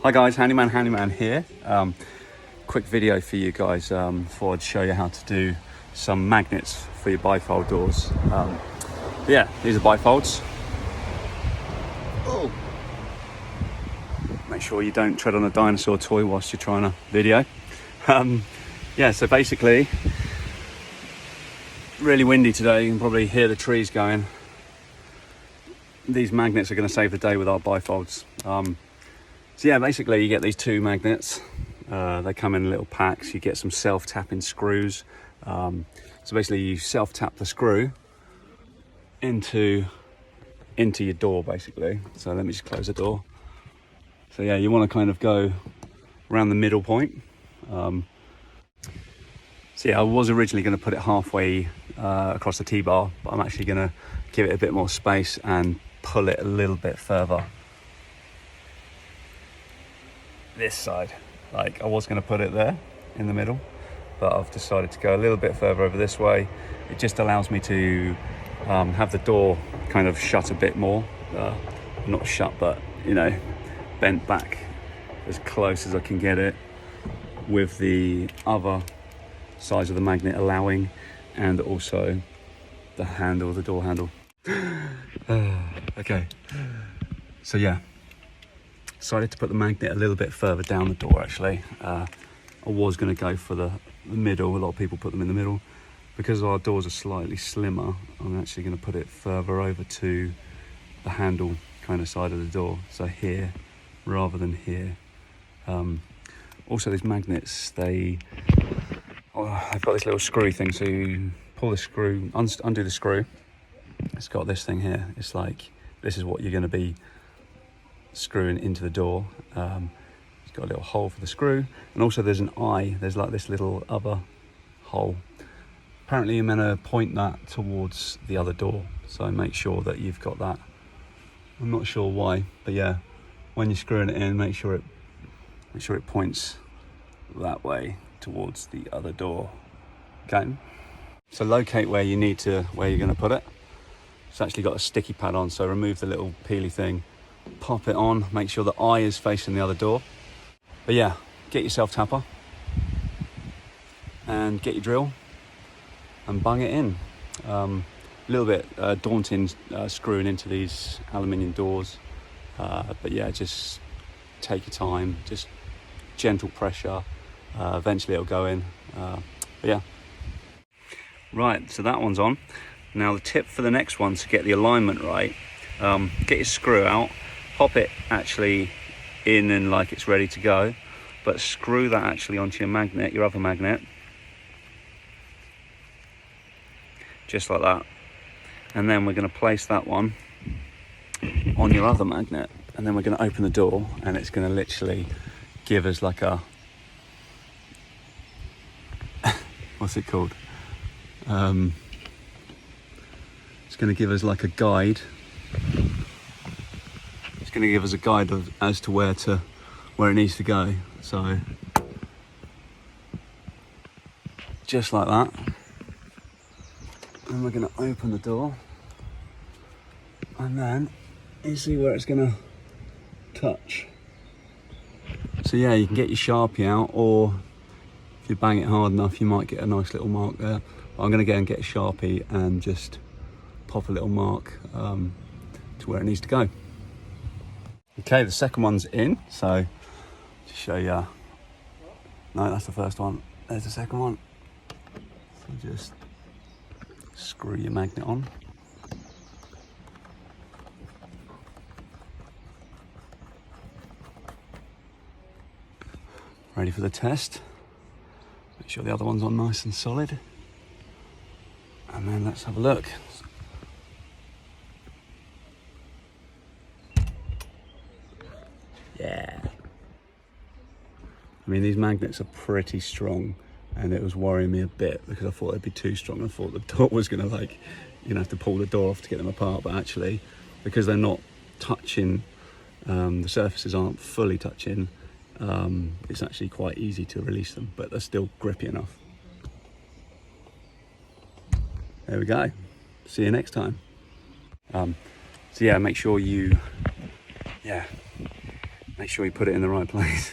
Hi guys, Handyman here. Quick video for you guys. Thought I'd show you how to do some magnets for your bifold doors. Yeah, these are bifolds. Oh. Make sure you don't tread on a dinosaur toy whilst you're trying to video. Yeah, so basically, really windy today. You can probably hear the trees going. These magnets are going to save the day with our bifolds. So yeah, basically you get these two magnets. They come in little packs. You get some self-tapping screws. So basically you self-tap the screw into your door basically. So let me just close the door. So yeah, you want to kind of go around the middle point. So yeah, I was originally going to put it halfway across the T-bar, but I'm actually going to give it a bit more space and pull it a little bit further this side. Like I was going to put it there in the middle, but I've decided to go a little bit further over this way. It just allows me to have the door kind of shut a bit more, not shut, but you know, bent back as close as I can get it, with the other size of the magnet allowing, and also the handle, the door handle. Okay, so yeah, decided to put the magnet a little bit further down the door actually. I was going to go for the middle. A lot of people put them in the middle. Because our doors are slightly slimmer, I'm actually going to put it further over to the handle kind of side of the door, so here rather than here. Also these magnets, they've got this little screwy thing, so you pull the screw, undo the screw. It's got this thing here. It's like, this is what you're going to be screwing into the door. It's got a little hole for the screw, and also there's an eye. There's like this little other hole. Apparently you're meant to point that towards the other door, so make sure that you've got that. I'm not sure why, but yeah, when you're screwing it in, make sure it points that way towards the other door. Okay, so locate where you're going to put it. It's actually got a sticky pad on, so remove the little peely thing, pop it on, make sure the eye is facing the other door. But yeah, get your self-tapper and get your drill and bung it in. A little bit daunting screwing into these aluminium doors, but yeah, just take your time, just gentle pressure, eventually it'll go in. But yeah, right, so that one's on. Now the tip for the next one, to get the alignment right, get your screw out, pop it actually in and like it's ready to go, but screw that actually onto your magnet, your other magnet, just like that. And then we're going to place that one on your other magnet, and then we're going to open the door, and it's going to literally give us like a what's it called? It's going to give us like a guide. It's going to give us a guide as to where it needs to go. So just like that. And we're going to open the door, and then you see where it's going to touch. So yeah, you can get your Sharpie out, or if you bang it hard enough, you might get a nice little mark there. But I'm going to go and get a Sharpie and just pop a little mark to where it needs to go. Okay, the second one's in, so to show you. No, that's the first one. There's the second one. So just screw your magnet on. Ready for the test. Make sure the other one's on nice and solid. And then let's have a look. Yeah. I mean, these magnets are pretty strong, and it was worrying me a bit because I thought they'd be too strong. I thought the door was going to have to pull the door off to get them apart, but actually, because they're not touching, the surfaces aren't fully touching, it's actually quite easy to release them, but they're still grippy enough. There we go. See you next time. So yeah, make sure you make sure you put it in the right place.